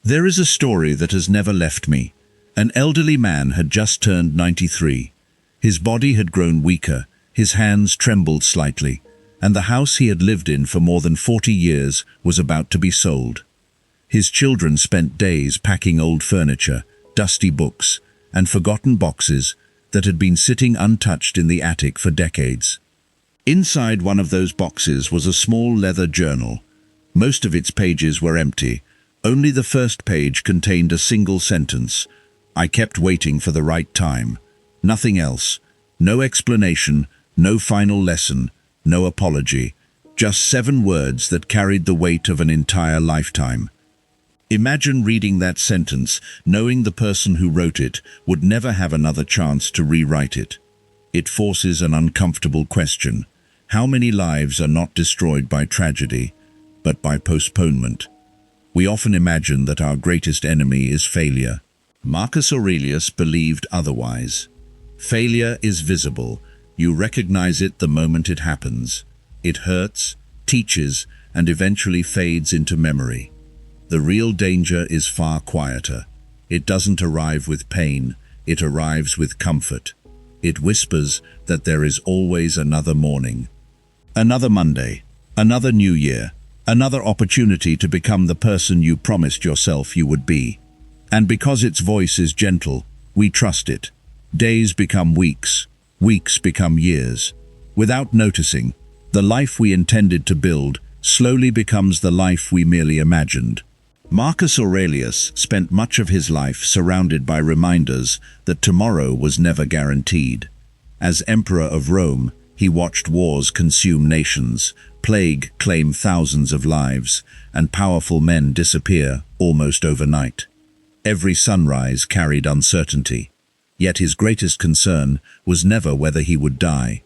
There is a story that has never left me. An elderly man had just turned 93. His body had grown weaker, his hands trembled slightly, and the house he had lived in for more than 40 years was about to be sold. His children spent days packing old furniture, dusty books, and forgotten boxes that had been sitting untouched in the attic for decades. Inside one of those boxes was a small leather journal. Most of its pages were empty. Only the first page contained a single sentence. "I kept waiting for the right time." Nothing else. No explanation, no final lesson, no apology. Just 7 words that carried the weight of an entire lifetime. Imagine reading that sentence, knowing the person who wrote it would never have another chance to rewrite it. It forces an uncomfortable question. How many lives are not destroyed by tragedy, but by postponement? We often imagine that our greatest enemy is failure. Marcus Aurelius believed otherwise. Failure is visible. You recognize it the moment it happens. It hurts, teaches, and eventually fades into memory. The real danger is far quieter. It doesn't arrive with pain, it arrives with comfort. It whispers that there is always another morning, another Monday, another new year, another opportunity to become the person you promised yourself you would be. And because its voice is gentle, we trust it. Days become weeks, weeks become years. Without noticing, the life we intended to build slowly becomes the life we merely imagined. Marcus Aurelius spent much of his life surrounded by reminders that tomorrow was never guaranteed. As Emperor of Rome, he watched wars consume nations, plague claim thousands of lives, and powerful men disappear almost overnight. Every sunrise carried uncertainty. Yet his greatest concern was never whether he would die.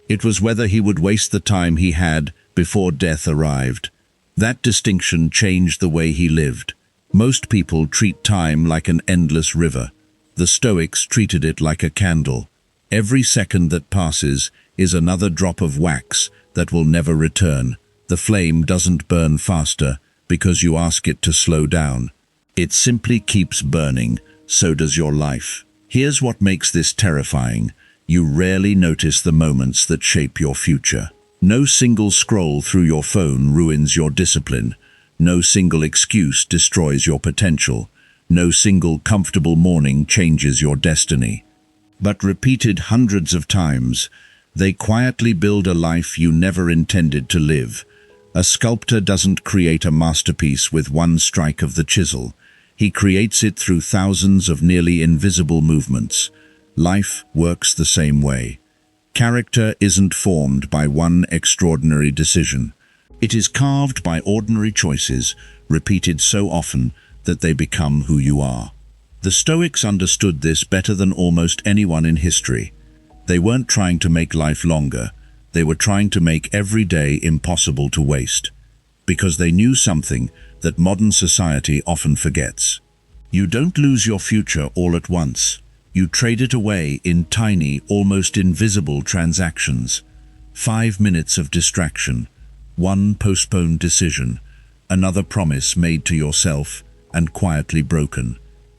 It was whether he would waste the time he had before death arrived. That distinction changed the way he lived. Most people treat time like an endless river. The Stoics treated it like a candle. Every second that passes is another drop of wax that will never return. The flame doesn't burn faster because you ask it to slow down. It simply keeps burning. So does your life. Here's what makes this terrifying. You rarely notice the moments that shape your future. No single scroll through your phone ruins your discipline. No single excuse destroys your potential. No single comfortable morning changes your destiny. But repeated hundreds of times, they quietly build a life you never intended to live. A sculptor doesn't create a masterpiece with one strike of the chisel. He creates it through thousands of nearly invisible movements. Life works the same way. Character isn't formed by one extraordinary decision. It is carved by ordinary choices, repeated so often that they become who you are. The Stoics understood this better than almost anyone in history. They weren't trying to make life longer. They were trying to make every day impossible to waste. Because they knew something that modern society often forgets. You don't lose your future all at once. You trade it away in tiny, almost invisible transactions. 5 minutes of distraction, one postponed decision, another promise made to yourself and quietly broken.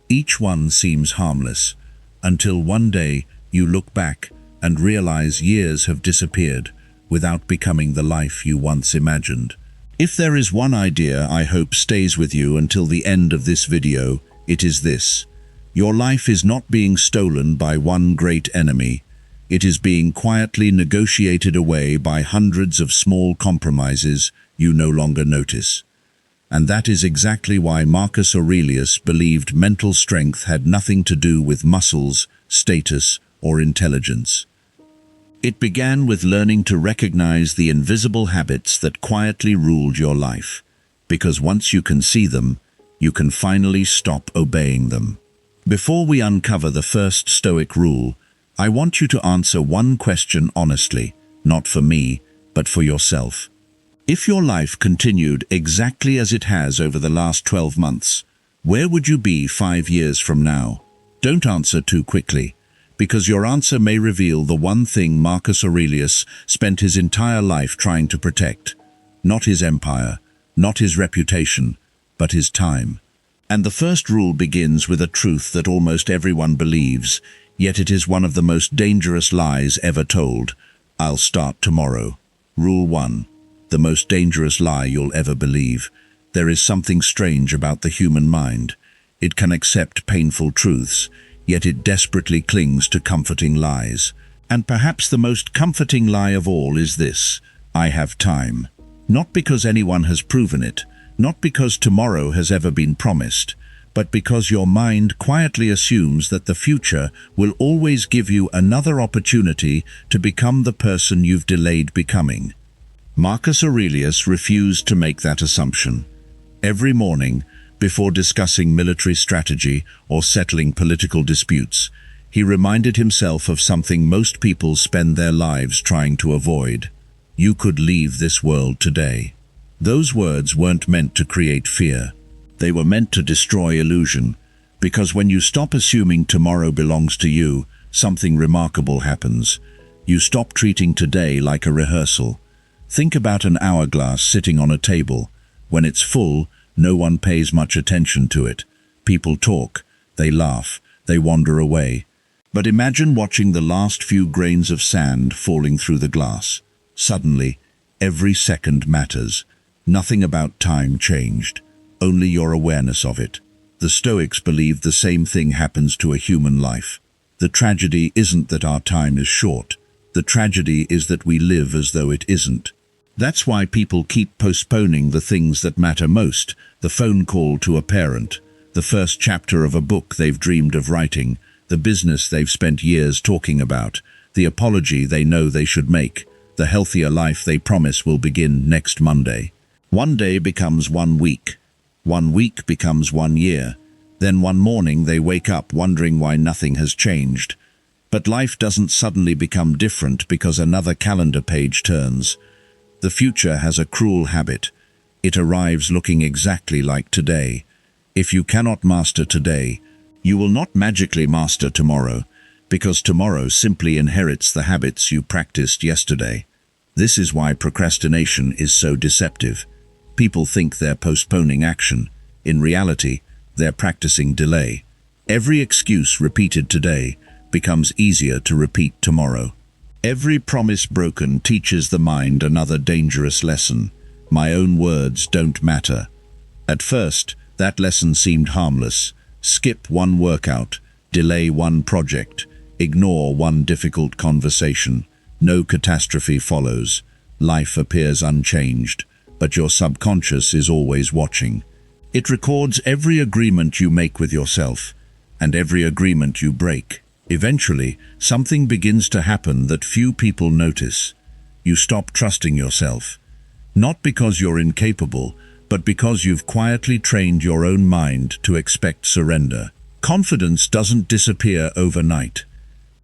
Each one seems harmless, until one day you look back and realize years have disappeared without becoming the life you once imagined. If there is one idea I hope stays with you until the end of this video, it is this. Your life is not being stolen by one great enemy. It is being quietly negotiated away by hundreds of small compromises you no longer notice. And that is exactly why Marcus Aurelius believed mental strength had nothing to do with muscles, status, or intelligence. It began with learning to recognize the invisible habits that quietly ruled your life, because once you can see them, you can finally stop obeying them. Before we uncover the first Stoic rule, I want you to answer one question honestly, not for me, but for yourself. If your life continued exactly as it has over the last 12 months, where would you be 5 years from now? Don't answer too quickly, because your answer may reveal the one thing Marcus Aurelius spent his entire life trying to protect. Not his empire, not his reputation, but his time. And the first rule begins with a truth that almost everyone believes, yet it is one of the most dangerous lies ever told. I'll start tomorrow. Rule 1. The most dangerous lie you'll ever believe. There is something strange about the human mind. It can accept painful truths, yet it desperately clings to comforting lies. And perhaps the most comforting lie of all is this: I have time. Not because anyone has proven it, not because tomorrow has ever been promised, but because your mind quietly assumes that the future will always give you another opportunity to become the person you've delayed becoming. Marcus Aurelius refused to make that assumption. Every morning, before discussing military strategy or settling political disputes, he reminded himself of something most people spend their lives trying to avoid. You could leave this world today. Those words weren't meant to create fear. They were meant to destroy illusion, because when you stop assuming tomorrow belongs to you, something remarkable happens. You stop treating today like a rehearsal. Think about an hourglass sitting on a table. When it's full, no one pays much attention to it. People talk, they laugh, they wander away. But imagine watching the last few grains of sand falling through the glass. Suddenly, every second matters. Nothing about time changed, only your awareness of it. The Stoics believed the same thing happens to a human life. The tragedy isn't that our time is short. The tragedy is that we live as though it isn't. That's why people keep postponing the things that matter most: the phone call to a parent, the first chapter of a book they've dreamed of writing, the business they've spent years talking about, the apology they know they should make, the healthier life they promise will begin next Monday. One day becomes 1 week. 1 week becomes 1 year. Then one morning they wake up wondering why nothing has changed. But life doesn't suddenly become different because another calendar page turns. The future has a cruel habit. It arrives looking exactly like today. If you cannot master today, you will not magically master tomorrow, because tomorrow simply inherits the habits you practiced yesterday. This is why procrastination is so deceptive. People think they're postponing action. In reality, they're practicing delay. Every excuse repeated today becomes easier to repeat tomorrow. Every promise broken teaches the mind another dangerous lesson. My own words don't matter. At first, that lesson seemed harmless. Skip one workout, delay one project, ignore one difficult conversation. No catastrophe follows. Life appears unchanged, but your subconscious is always watching. It records every agreement you make with yourself, and every agreement you break. Eventually, something begins to happen that few people notice. You stop trusting yourself. Not because you're incapable, but because you've quietly trained your own mind to expect surrender. Confidence doesn't disappear overnight.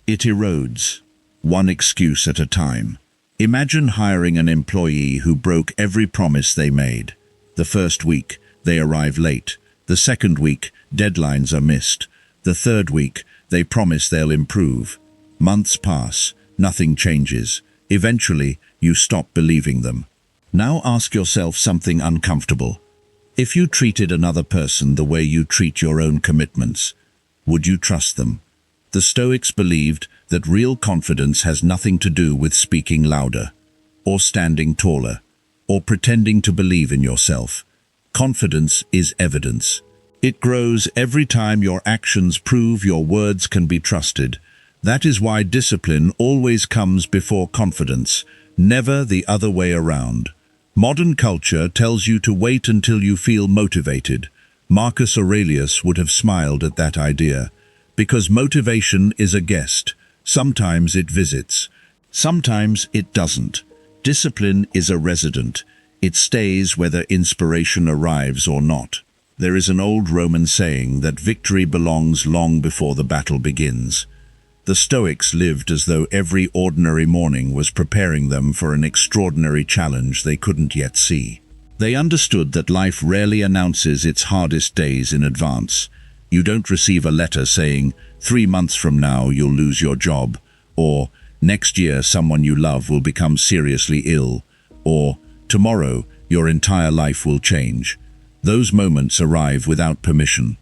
It erodes, one excuse at a time. Imagine hiring an employee who broke every promise they made. The first week, they arrive late. The second week, deadlines are missed. The third week, they promise they'll improve. Months pass, nothing changes. Eventually, you stop believing them. Now ask yourself something uncomfortable. If you treated another person the way you treat your own commitments, would you trust them? The Stoics believed that real confidence has nothing to do with speaking louder, or standing taller, or pretending to believe in yourself. Confidence is evidence. It grows every time your actions prove your words can be trusted. That is why discipline always comes before confidence, never the other way around. Modern culture tells you to wait until you feel motivated. Marcus Aurelius would have smiled at that idea, because motivation is a guest. Sometimes it visits, sometimes it doesn't. Discipline is a resident. It stays whether inspiration arrives or not. There is an old Roman saying that victory belongs long before the battle begins. The Stoics lived as though every ordinary morning was preparing them for an extraordinary challenge they couldn't yet see. They understood that life rarely announces its hardest days in advance. You don't receive a letter saying, 3 months from now you'll lose your job, or next year someone you love will become seriously ill, or tomorrow your entire life will change. Those moments arrive without permission.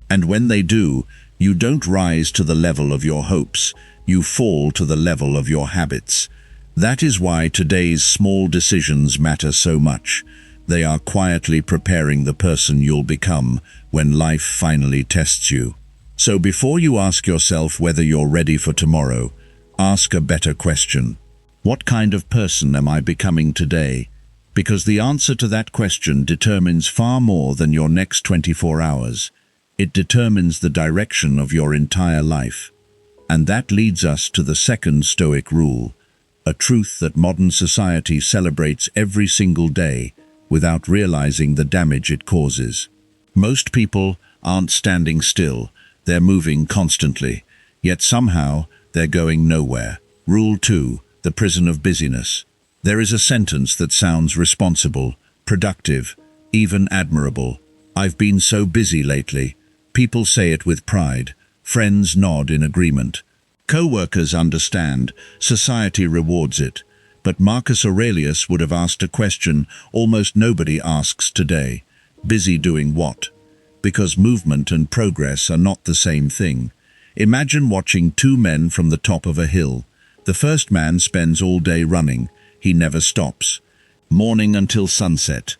And when they do, you don't rise to the level of your hopes, you fall to the level of your habits. That is why today's small decisions matter so much. They are quietly preparing the person you'll become when life finally tests you. So before you ask yourself whether you're ready for tomorrow, ask a better question. What kind of person am I becoming today? Because the answer to that question determines far more than your next 24 hours. It determines the direction of your entire life. And that leads us to the second Stoic rule, a truth that modern society celebrates every single day without realizing the damage it causes. Most people aren't standing still, they're moving constantly, yet somehow they're going nowhere. Rule 2, the prison of busyness. There is a sentence that sounds responsible, productive, even admirable. I've been so busy lately. People say it with pride. Friends nod in agreement. Co-workers understand. Society rewards it. But Marcus Aurelius would have asked a question almost nobody asks today. Busy doing what? Because movement and progress are not the same thing. Imagine watching two men from the top of a hill. The first man spends all day running. He never stops. Morning until sunset.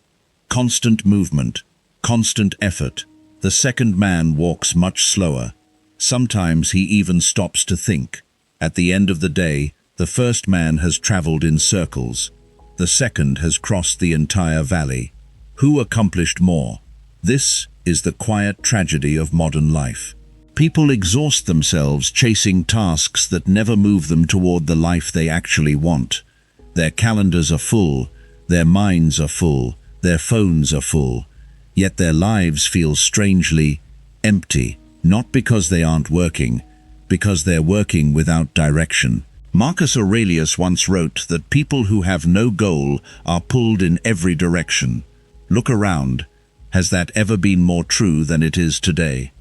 Constant movement. Constant effort. The second man walks much slower. Sometimes he even stops to think. At the end of the day, the first man has traveled in circles. The second has crossed the entire valley. Who accomplished more? This is the quiet tragedy of modern life. People exhaust themselves chasing tasks that never move them toward the life they actually want. Their calendars are full, their minds are full, their phones are full, yet their lives feel strangely empty, not because they aren't working, because they're working without direction. Marcus Aurelius once wrote that people who have no goal are pulled in every direction. Look around. Has that ever been more true than it is today?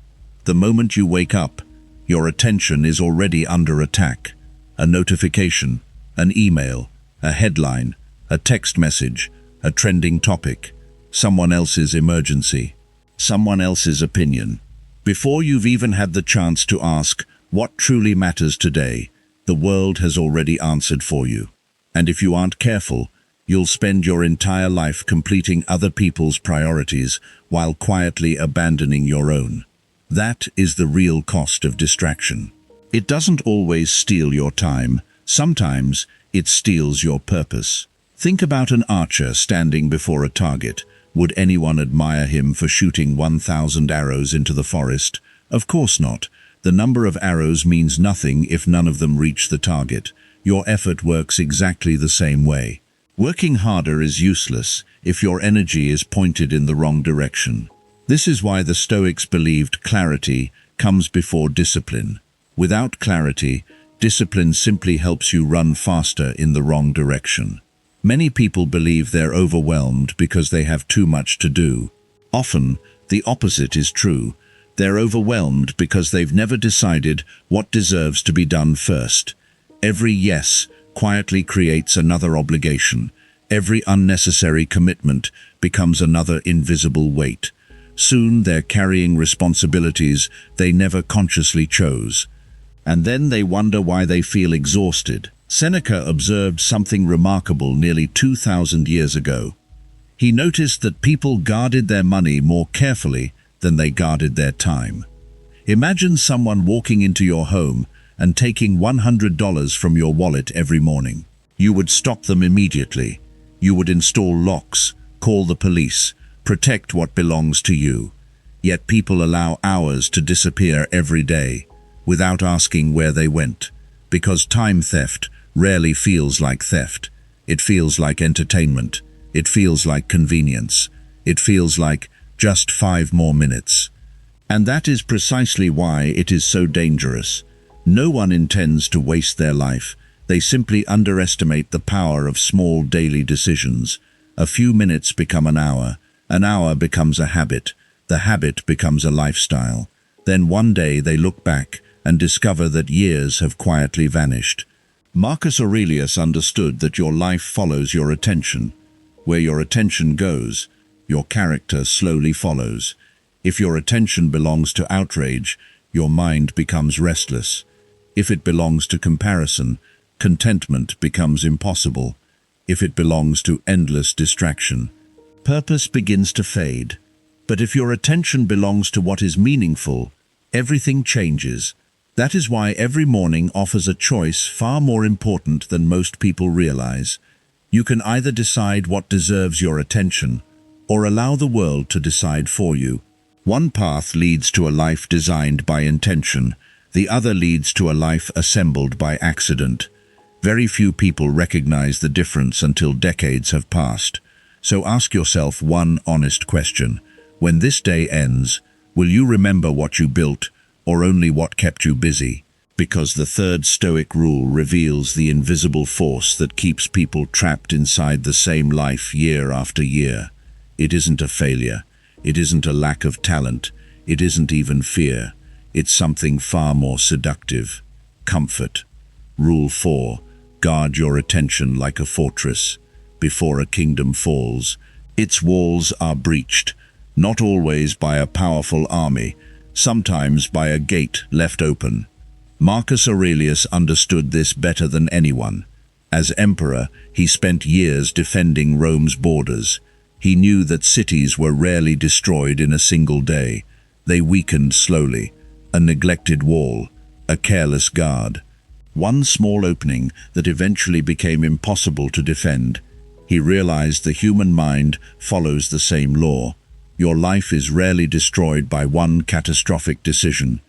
The moment you wake up, your attention is already under attack. A notification, an email, a headline, a text message, a trending topic, someone else's emergency, someone else's opinion. Before you've even had the chance to ask what truly matters today, the world has already answered for you. And if you aren't careful, you'll spend your entire life completing other people's priorities while quietly abandoning your own. That is the real cost of distraction. It doesn't always steal your time. Sometimes it steals your purpose. Think about an archer standing before a target. Would anyone admire him for shooting 1,000 arrows into the forest? Of course not. The number of arrows means nothing if none of them reach the target. Your effort works exactly the same way. Working harder is useless if your energy is pointed in the wrong direction. This is why the Stoics believed clarity comes before discipline. Without clarity, discipline simply helps you run faster in the wrong direction. Many people believe they're overwhelmed because they have too much to do. Often, the opposite is true. They're overwhelmed because they've never decided what deserves to be done first. Every yes quietly creates another obligation. Every unnecessary commitment becomes another invisible weight. Soon they're carrying responsibilities they never consciously chose. And then they wonder why they feel exhausted. Seneca observed something remarkable nearly 2,000 years ago. He noticed that people guarded their money more carefully than they guarded their time. Imagine someone walking into your home and taking $100 from your wallet every morning. You would stop them immediately. You would install locks, call the police, protect what belongs to you. Yet people allow hours to disappear every day without asking where they went, because time theft rarely feels like theft. It feels like entertainment. It feels like convenience. It feels like just 5 more minutes. And that is precisely why it is so dangerous. No one intends to waste their life. They simply underestimate the power of small daily decisions. A few minutes become an hour becomes a habit, the habit becomes a lifestyle. Then one day they look back and discover that years have quietly vanished. Marcus Aurelius understood that your life follows your attention. Where your attention goes, your character slowly follows. If your attention belongs to outrage, your mind becomes restless. If it belongs to comparison, contentment becomes impossible. If it belongs to endless distraction, purpose begins to fade. But if your attention belongs to what is meaningful, everything changes. That is why every morning offers a choice far more important than most people realize. You can either decide what deserves your attention, or allow the world to decide for you. One path leads to a life designed by intention. The other leads to a life assembled by accident. Very few people recognize the difference until decades have passed. So ask yourself one honest question. When this day ends, will you remember what you built, or only what kept you busy? Because the third Stoic rule reveals the invisible force that keeps people trapped inside the same life year after year. It isn't a failure. It isn't a lack of talent. It isn't even fear. It's something far more seductive. Comfort. Rule 4. Guard your attention like a fortress. Before a kingdom falls, its walls are breached, not always by a powerful army, sometimes by a gate left open. Marcus Aurelius understood this better than anyone. As emperor, he spent years defending Rome's borders. He knew that cities were rarely destroyed in a single day. They weakened slowly. A neglected wall, a careless guard. One small opening that eventually became impossible to defend. He realized the human mind follows the same law. Your life is rarely destroyed by one catastrophic decision.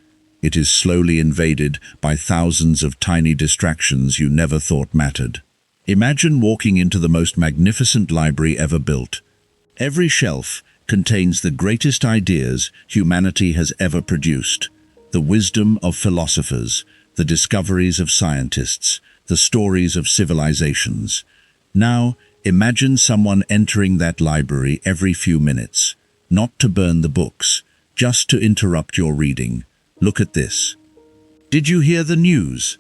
It is slowly invaded by thousands of tiny distractions you never thought mattered. Imagine walking into the most magnificent library ever built. Every shelf contains the greatest ideas humanity has ever produced. The wisdom of philosophers, the discoveries of scientists, the stories of civilizations. Now, imagine someone entering that library every few minutes, not to burn the books, just to interrupt your reading. Look at this. Did you hear the news?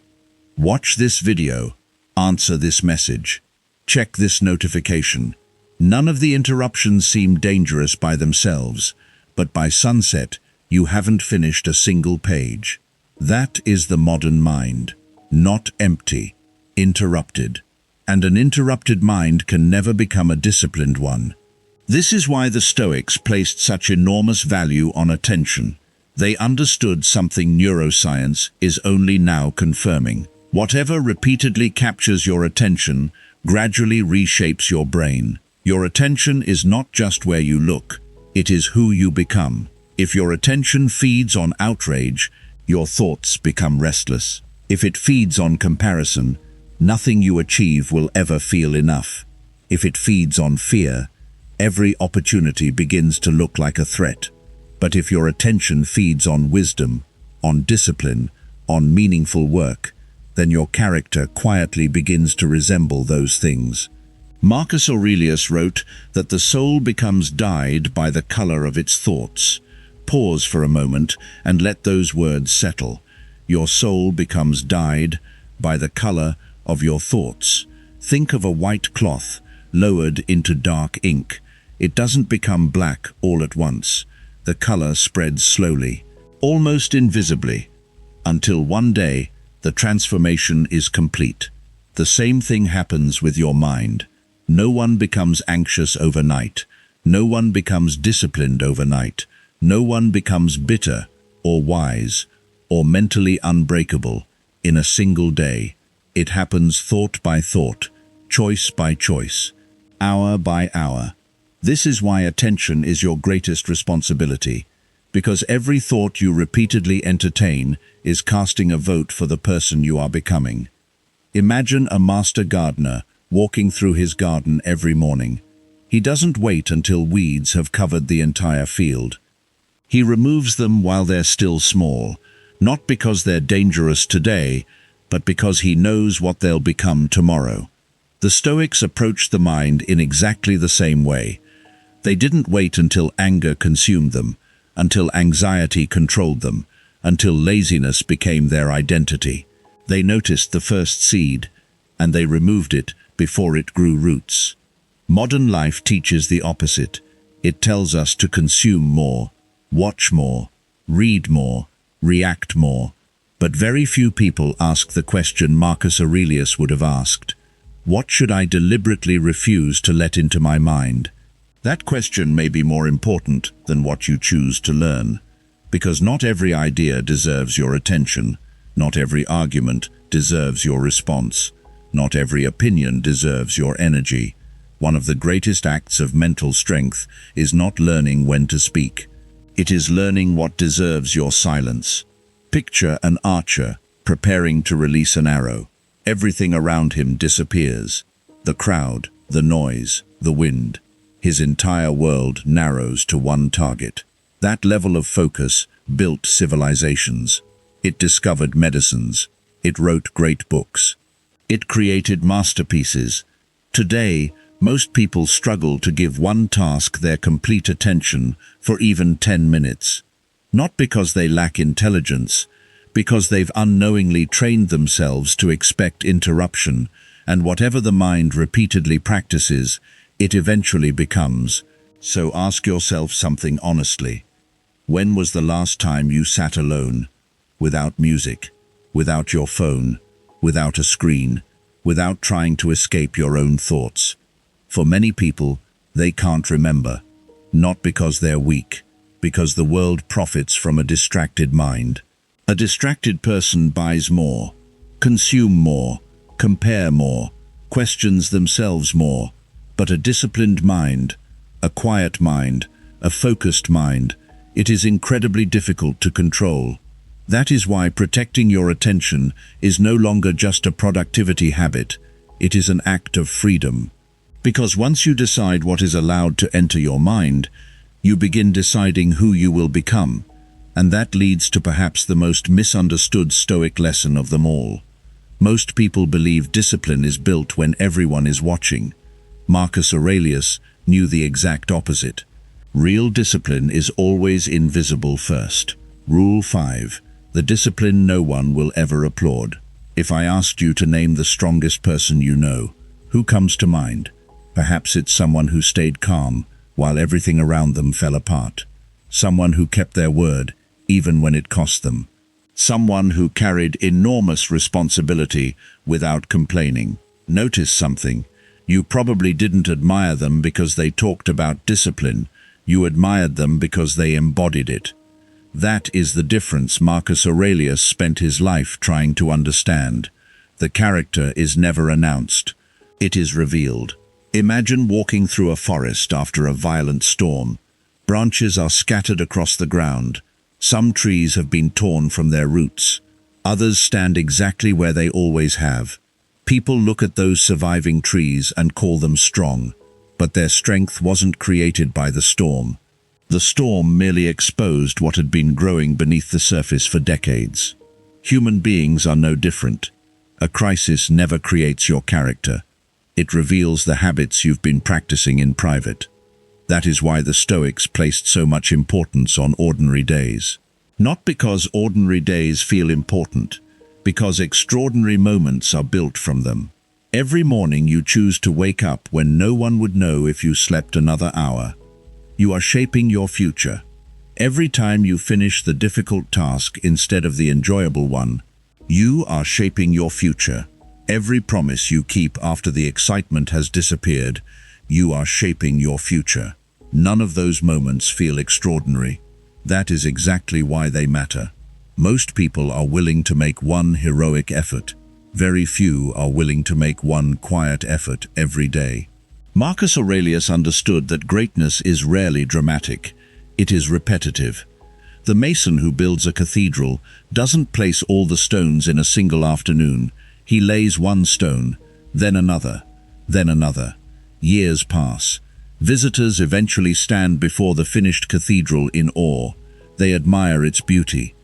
Watch this video. Answer this message. Check this notification. None of the interruptions seem dangerous by themselves, but by sunset, you haven't finished a single page. That is the modern mind. Not empty, interrupted. And an interrupted mind can never become a disciplined one. This is why the Stoics placed such enormous value on attention. They understood something neuroscience is only now confirming. Whatever repeatedly captures your attention gradually reshapes your brain. Your attention is not just where you look, it is who you become. If your attention feeds on outrage, your thoughts become restless. If it feeds on comparison, nothing you achieve will ever feel enough. If it feeds on fear, every opportunity begins to look like a threat. But if your attention feeds on wisdom, on discipline, on meaningful work, then your character quietly begins to resemble those things. Marcus Aurelius wrote that the soul becomes dyed by the color of its thoughts. Pause for a moment and let those words settle. Your soul becomes dyed by the color of your thoughts. Think of a white cloth lowered into dark ink. It doesn't become black all at once. The color spreads slowly, almost invisibly, until one day the transformation is complete. The same thing happens with your mind. No one becomes anxious overnight. No one becomes disciplined overnight. No one becomes bitter or wise or mentally unbreakable in a single day. It happens thought by thought, choice by choice, hour by hour. This is why attention is your greatest responsibility, because every thought you repeatedly entertain is casting a vote for the person you are becoming. Imagine a master gardener walking through his garden every morning. He doesn't wait until weeds have covered the entire field. He removes them while they're still small, not because they're dangerous today, but because he knows what they'll become tomorrow. The Stoics approached the mind in exactly the same way. They didn't wait until anger consumed them, until anxiety controlled them, until laziness became their identity. They noticed the first seed, and they removed it before it grew roots. Modern life teaches the opposite. It tells us to consume more, watch more, read more, react more. But very few people ask the question Marcus Aurelius would have asked: what should I deliberately refuse to let into my mind? That question may be more important than what you choose to learn, because not every idea deserves your attention, not every argument deserves your response, not every opinion deserves your energy. One of the greatest acts of mental strength is not learning when to speak. It is learning what deserves your silence. Picture an archer preparing to release an arrow. Everything around him disappears. The crowd, the noise, the wind. His entire world narrows to one target. That level of focus built civilizations. It discovered medicines. It wrote great books. It created masterpieces. Today, most people struggle to give one task their complete attention for even 10 minutes. Not because they lack intelligence, because they've unknowingly trained themselves to expect interruption, and whatever the mind repeatedly practices, it eventually becomes. So ask yourself something honestly. When was the last time you sat alone, without music, without your phone, without a screen, without trying to escape your own thoughts? For many people, they can't remember, not because they're weak, because the world profits from a distracted mind. A distracted person buys more, consume more, compare more, questions themselves more. But a disciplined mind, a quiet mind, a focused mind, it is incredibly difficult to control. That is why protecting your attention is no longer just a productivity habit, it is an act of freedom. Because once you decide what is allowed to enter your mind, you begin deciding who you will become. And that leads to perhaps the most misunderstood Stoic lesson of them all. Most people believe discipline is built when everyone is watching. Marcus Aurelius knew the exact opposite. Real discipline is always invisible first. Rule 5. The discipline no one will ever applaud. If I asked you to name the strongest person you know, who comes to mind? Perhaps it's someone who stayed calm while everything around them fell apart. Someone who kept their word even when it cost them. Someone who carried enormous responsibility without complaining. Notice something. You probably didn't admire them because they talked about discipline. You admired them because they embodied it. That is the difference Marcus Aurelius spent his life trying to understand. The character is never announced. It is revealed. Imagine walking through a forest after a violent storm. Branches are scattered across the ground. Some trees have been torn from their roots. Others stand exactly where they always have. People look at those surviving trees and call them strong, but their strength wasn't created by the storm. The storm merely exposed what had been growing beneath the surface for decades. Human beings are no different. A crisis never creates your character. It reveals the habits you've been practicing in private. That is why the Stoics placed so much importance on ordinary days. Not because ordinary days feel important, because extraordinary moments are built from them. Every morning you choose to wake up when no one would know if you slept another hour. You are shaping your future. Every time you finish the difficult task instead of the enjoyable one, you are shaping your future. Every promise you keep after the excitement has disappeared, you are shaping your future. None of those moments feel extraordinary. That is exactly why they matter. Most people are willing to make one heroic effort. Very few are willing to make one quiet effort every day. Marcus Aurelius understood that greatness is rarely dramatic. It is repetitive. The mason who builds a cathedral doesn't place all the stones in a single afternoon. He lays one stone, then another, then another. Years pass. Visitors eventually stand before the finished cathedral in awe. They admire its beauty,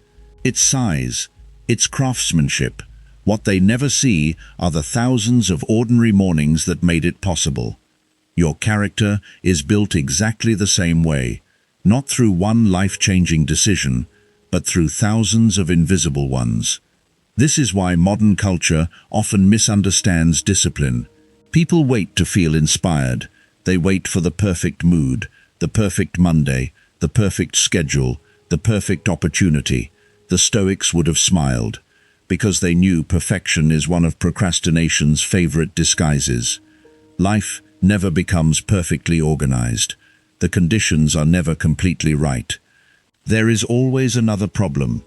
its size, its craftsmanship. What they never see are the thousands of ordinary mornings that made it possible. Your character is built exactly the same way, not through one life-changing decision, but through thousands of invisible ones. This is why modern culture often misunderstands discipline. People wait to feel inspired. They wait for the perfect mood, the perfect Monday, the perfect schedule, the perfect opportunity, the Stoics would have smiled, because they knew perfection is one of procrastination's favorite disguises. Life never becomes perfectly organized. The conditions are never completely right. There is always another problem,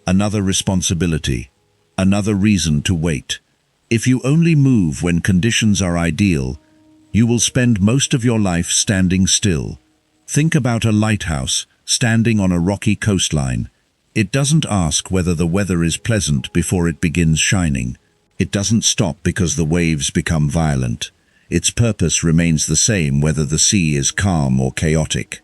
another responsibility, another reason to wait. If you only move when conditions are ideal, you will spend most of your life standing still. Think about a lighthouse standing on a rocky coastline. It doesn't ask whether the weather is pleasant before it begins shining. It doesn't stop because the waves become violent. Its purpose remains the same whether the sea is calm or chaotic.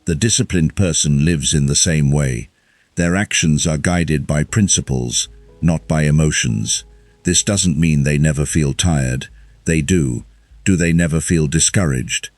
The disciplined person lives in the same way. Their actions are guided by principles, not by emotions. This doesn't mean they never feel tired. They do. Do they never feel discouraged?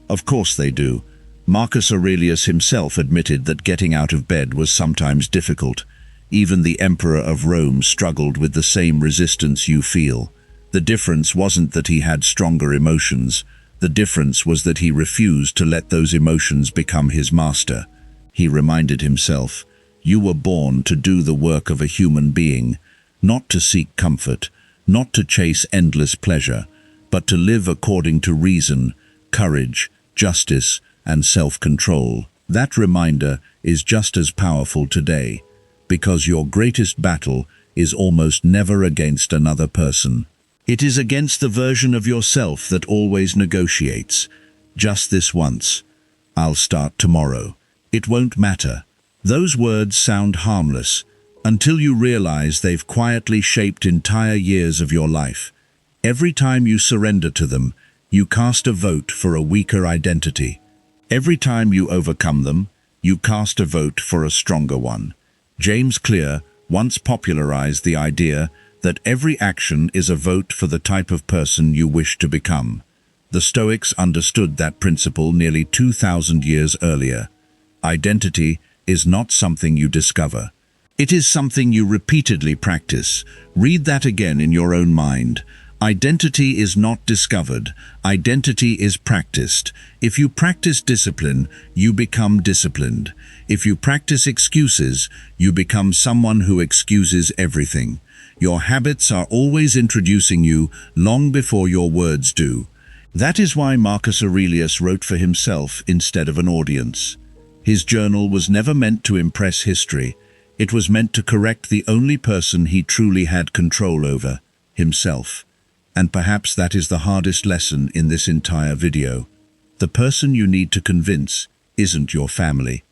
Of course they do. Marcus Aurelius himself admitted that getting out of bed was sometimes difficult. Even the Emperor of Rome struggled with the same resistance you feel. The difference wasn't that he had stronger emotions. The difference was that he refused to let those emotions become his master. He reminded himself, "You were born to do the work of a human being, not to seek comfort, not to chase endless pleasure, but to live according to reason, courage, justice, and self-control." That reminder is just as powerful today, because your greatest battle is almost never against another person. It is against the version of yourself that always negotiates. Just this once. I'll start tomorrow. It won't matter. Those words sound harmless until you realize they've quietly shaped entire years of your life. Every time you surrender to them, you cast a vote for a weaker identity. Every time you overcome them, you cast a vote for a stronger one. James Clear once popularized the idea that every action is a vote for the type of person you wish to become. The Stoics understood that principle nearly 2,000 years earlier. Identity is not something you discover. It is something you repeatedly practice. Read that again in your own mind. Identity is not discovered. Identity is practiced. If you practice discipline, you become disciplined. If you practice excuses, you become someone who excuses everything. Your habits are always introducing you long before your words do. That is why Marcus Aurelius wrote for himself instead of an audience. His journal was never meant to impress history. It was meant to correct the only person he truly had control over, himself. And perhaps that is the hardest lesson in this entire video. The person you need to convince isn't your family.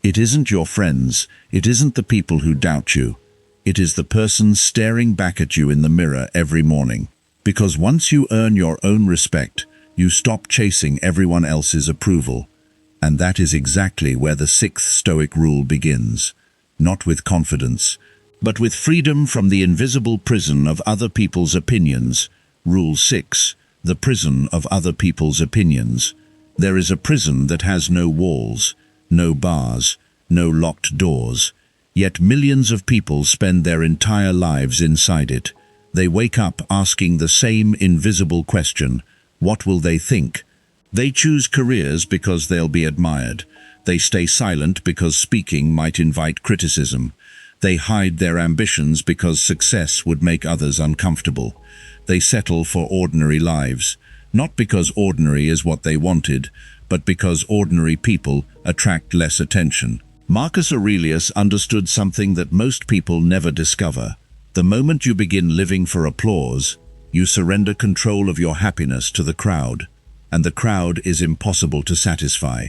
It isn't your friends. It isn't the people who doubt you. It is the person staring back at you in the mirror every morning. Because once you earn your own respect, you stop chasing everyone else's approval. And that is exactly where the sixth Stoic rule begins. Not with confidence, but with freedom from the invisible prison of other people's opinions. Rule 6. The prison of other people's opinions. There is a prison that has no walls, no bars, no locked doors. Yet millions of people spend their entire lives inside it. They wake up asking the same invisible question: what will they think? They choose careers because they'll be admired. They stay silent because speaking might invite criticism. They hide their ambitions because success would make others uncomfortable. They settle for ordinary lives, not because ordinary is what they wanted, but because ordinary people attract less attention. Marcus Aurelius understood something that most people never discover. The moment you begin living for applause, you surrender control of your happiness to the crowd, and the crowd is impossible to satisfy.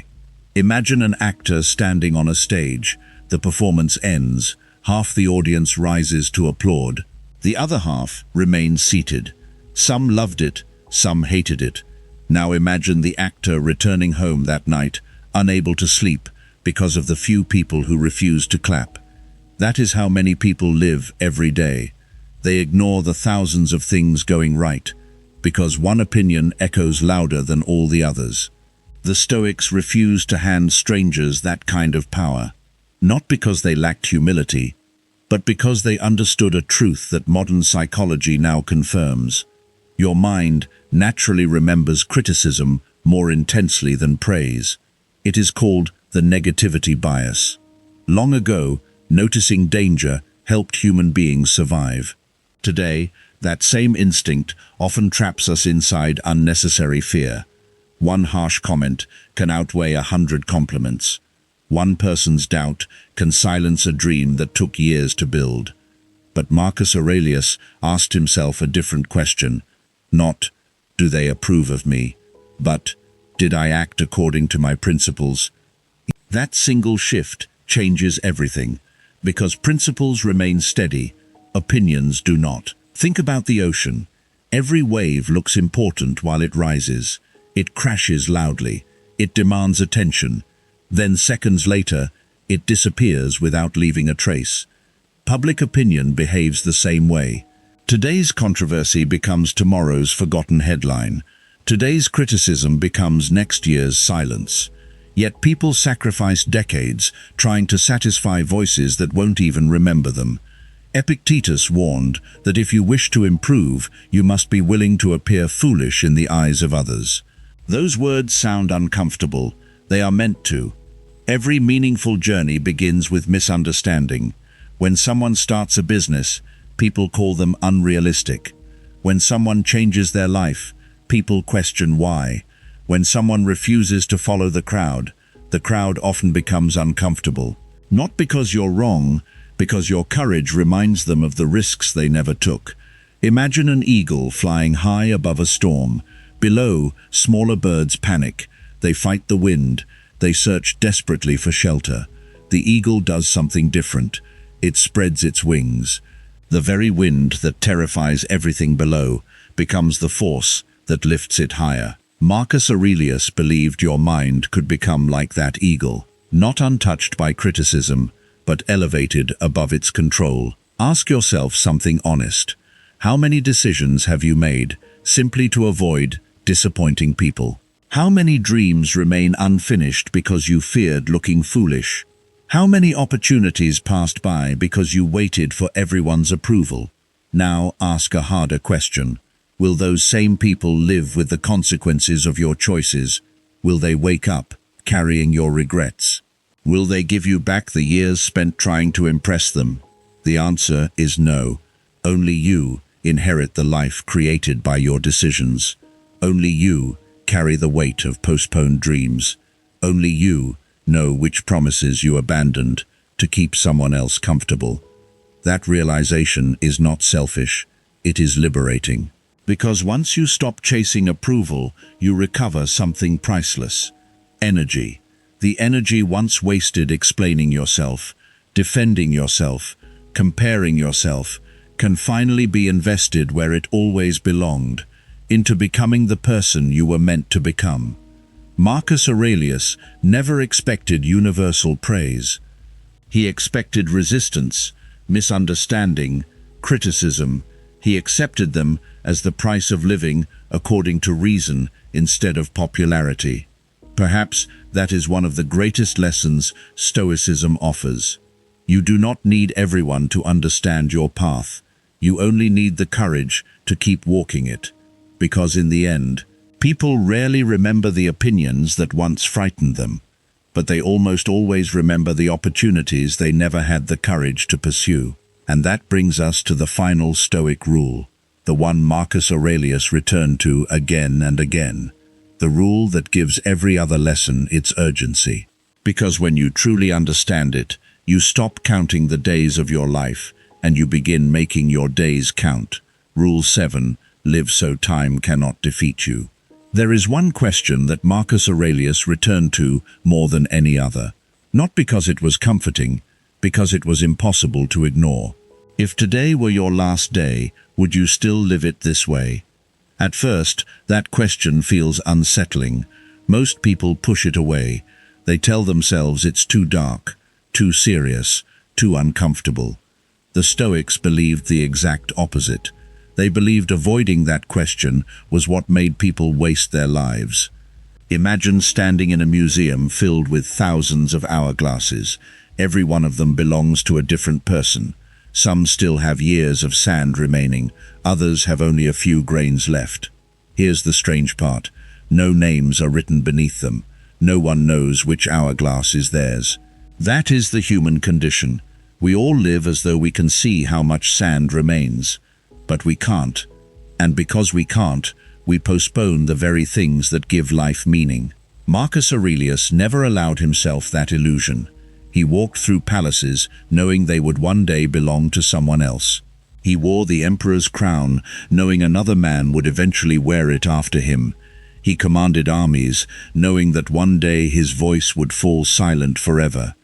Imagine an actor standing on a stage. The performance ends. Half the audience rises to applaud. The other half remains seated. Some loved it, some hated it. Now imagine the actor returning home that night, unable to sleep because of the few people who refused to clap. That is how many people live every day. They ignore the thousands of things going right, because one opinion echoes louder than all the others. The Stoics refused to hand strangers that kind of power, not because they lacked humility, but because they understood a truth that modern psychology now confirms. Your mind naturally remembers criticism more intensely than praise. It is called the negativity bias. Long ago, noticing danger helped human beings survive. Today, that same instinct often traps us inside unnecessary fear. One harsh comment can outweigh 100 compliments. One person's doubt can silence a dream that took years to build. But Marcus Aurelius asked himself a different question. Not, do they approve of me? But, did I act according to my principles? That single shift changes everything, because principles remain steady, opinions do not. Think about the ocean. Every wave looks important while it rises. It crashes loudly. It demands attention. Then seconds later, it disappears without leaving a trace. Public opinion behaves the same way. Today's controversy becomes tomorrow's forgotten headline. Today's criticism becomes next year's silence. Yet people sacrifice decades trying to satisfy voices that won't even remember them. Epictetus warned that if you wish to improve, you must be willing to appear foolish in the eyes of others. Those words sound uncomfortable. They are meant to. Every meaningful journey begins with misunderstanding. When someone starts a business, people call them unrealistic. When someone changes their life, people question why. When someone refuses to follow the crowd often becomes uncomfortable. Not because you're wrong, because your courage reminds them of the risks they never took. Imagine an eagle flying high above a storm. Below, smaller birds panic. They fight the wind. They search desperately for shelter. The eagle does something different. It spreads its wings. The very wind that terrifies everything below becomes the force that lifts it higher. Marcus Aurelius believed your mind could become like that eagle, not untouched by criticism, but elevated above its control. Ask yourself something honest. How many decisions have you made simply to avoid disappointing people? How many dreams remain unfinished because you feared looking foolish? How many opportunities passed by because you waited for everyone's approval? Now ask a harder question. Will those same people live with the consequences of your choices? Will they wake up carrying your regrets? Will they give you back the years spent trying to impress them? The answer is no. Only you inherit the life created by your decisions. Only you carry the weight of postponed dreams. Only you know which promises you abandoned to keep someone else comfortable. That realization is not selfish, it is liberating. Because once you stop chasing approval, you recover something priceless. Energy. The energy once wasted explaining yourself, defending yourself, comparing yourself, can finally be invested where it always belonged, into becoming the person you were meant to become. Marcus Aurelius never expected universal praise. He expected resistance, misunderstanding, criticism. He accepted them as the price of living according to reason instead of popularity. Perhaps that is one of the greatest lessons Stoicism offers. You do not need everyone to understand your path. You only need the courage to keep walking it. Because in the end, people rarely remember the opinions that once frightened them, but they almost always remember the opportunities they never had the courage to pursue. And that brings us to the final Stoic rule, the one Marcus Aurelius returned to again and again, the rule that gives every other lesson its urgency. Because when you truly understand it, you stop counting the days of your life and you begin making your days count. Rule 7, live so time cannot defeat you. There is one question that Marcus Aurelius returned to more than any other, not because it was comforting, because it was impossible to ignore. If today were your last day, would you still live it this way? At first, that question feels unsettling. Most people push it away. They tell themselves it's too dark, too serious, too uncomfortable. The Stoics believed the exact opposite. They believed avoiding that question was what made people waste their lives. Imagine standing in a museum filled with thousands of hourglasses. Every one of them belongs to a different person. Some still have years of sand remaining, others have only a few grains left. Here's the strange part. No names are written beneath them. No one knows which hourglass is theirs. That is the human condition. We all live as though we can see how much sand remains. But we can't. And because we can't, we postpone the very things that give life meaning. Marcus Aurelius never allowed himself that illusion. He walked through palaces knowing they would one day belong to someone else. He wore the emperor's crown, knowing another man would eventually wear it after him. He commanded armies, knowing that one day his voice would fall silent forever.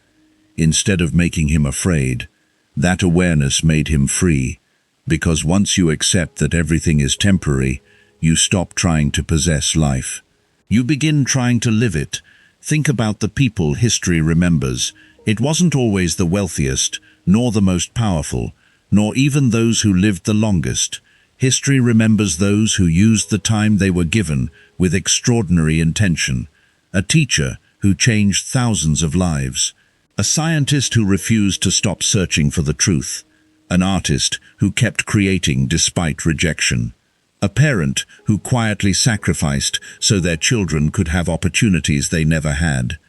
Instead of making him afraid, that awareness made him free. Because once you accept that everything is temporary, you stop trying to possess life. You begin trying to live it. Think about the people history remembers. It wasn't always the wealthiest, nor the most powerful, nor even those who lived the longest. History remembers those who used the time they were given with extraordinary intention. A teacher who changed thousands of lives. A scientist who refused to stop searching for the truth. An artist who kept creating despite rejection. A parent who quietly sacrificed so their children could have opportunities they never had.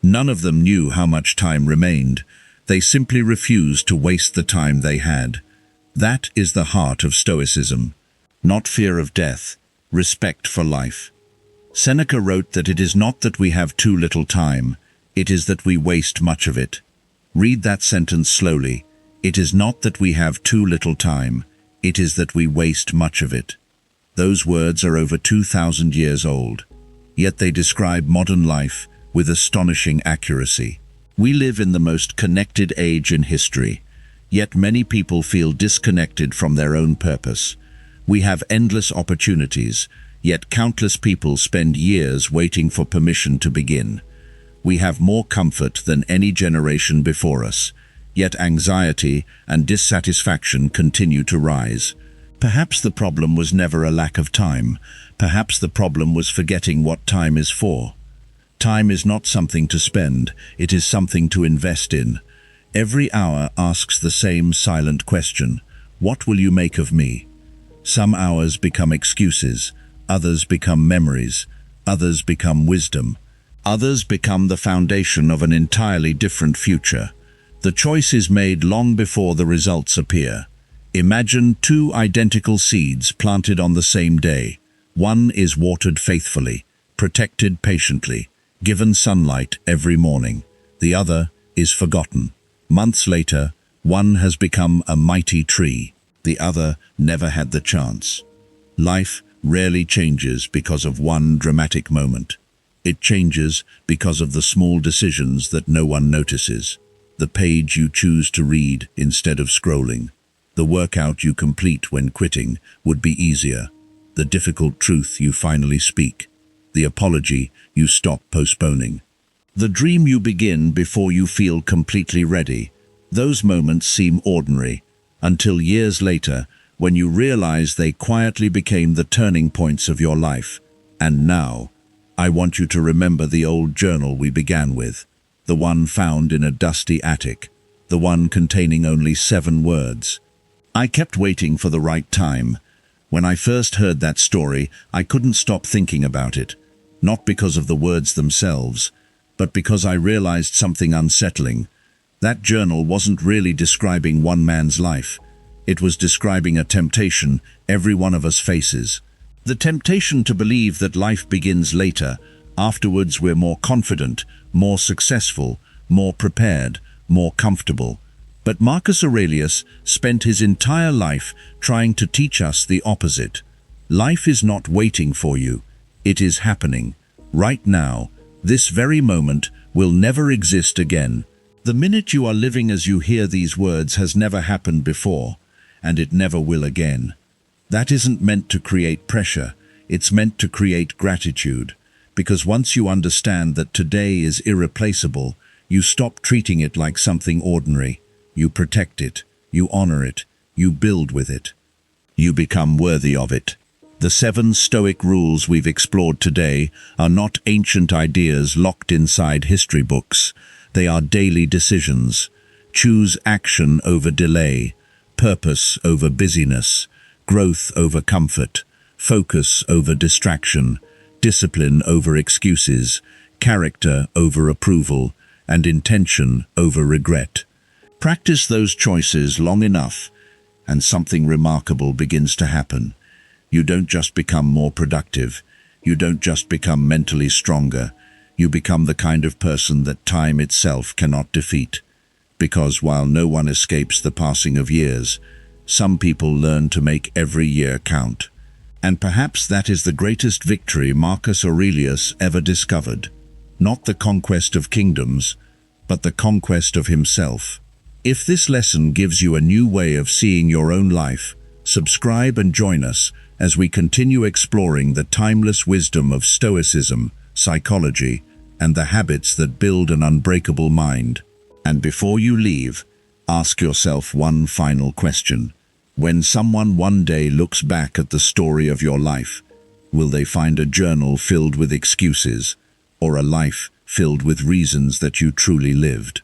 None of them knew how much time remained. They simply refused to waste the time they had. That is the heart of Stoicism. Not fear of death, respect for life. Seneca wrote that it is not that we have too little time, it is that we waste much of it. Read that sentence slowly. It is not that we have too little time, it is that we waste much of it. Those words are over 2,000 years old, yet they describe modern life with astonishing accuracy. We live in the most connected age in history, yet many people feel disconnected from their own purpose. We have endless opportunities, yet countless people spend years waiting for permission to begin. We have more comfort than any generation before us, yet anxiety and dissatisfaction continue to rise. Perhaps the problem was never a lack of time. Perhaps the problem was forgetting what time is for. Time is not something to spend, it is something to invest in. Every hour asks the same silent question: what will you make of me? Some hours become excuses, others become memories, others become wisdom, others become the foundation of an entirely different future. The choice is made long before the results appear. Imagine two identical seeds planted on the same day. One is watered faithfully, protected patiently, given sunlight every morning. The other is forgotten. Months later, one has become a mighty tree. The other never had the chance. Life rarely changes because of one dramatic moment. It changes because of the small decisions that no one notices. The page you choose to read instead of scrolling. The workout you complete when quitting would be easier. The difficult truth you finally speak. The apology you stop postponing. The dream you begin before you feel completely ready. Those moments seem ordinary, until years later, when you realize they quietly became the turning points of your life. And now, I want you to remember the old journal we began with. The one found in a dusty attic. The one containing only 7 words. I kept waiting for the right time. When I first heard that story, I couldn't stop thinking about it. Not because of the words themselves, but because I realized something unsettling. That journal wasn't really describing one man's life. It was describing a temptation every one of us faces. The temptation to believe that life begins later. Afterwards we're more confident, more successful, more prepared, more comfortable. But Marcus Aurelius spent his entire life trying to teach us the opposite. Life is not waiting for you. It is happening. Right now, this very moment will never exist again. The minute you are living as you hear these words has never happened before, and it never will again. That isn't meant to create pressure, it's meant to create gratitude. Because once you understand that today is irreplaceable, you stop treating it like something ordinary. You protect it, you honor it, you build with it. You become worthy of it. The 7 Stoic rules we've explored today are not ancient ideas locked inside history books. They are daily decisions. Choose action over delay, purpose over busyness, growth over comfort, focus over distraction, discipline over excuses, character over approval, and intention over regret. Practice those choices long enough, and something remarkable begins to happen. You don't just become more productive. You don't just become mentally stronger. You become the kind of person that time itself cannot defeat. Because while no one escapes the passing of years, some people learn to make every year count. And perhaps that is the greatest victory Marcus Aurelius ever discovered. Not the conquest of kingdoms, but the conquest of himself. If this lesson gives you a new way of seeing your own life, subscribe and join us as we continue exploring the timeless wisdom of Stoicism, psychology, and the habits that build an unbreakable mind. And before you leave, ask yourself one final question. When someone one day looks back at the story of your life, will they find a journal filled with excuses, or a life filled with reasons that you truly lived?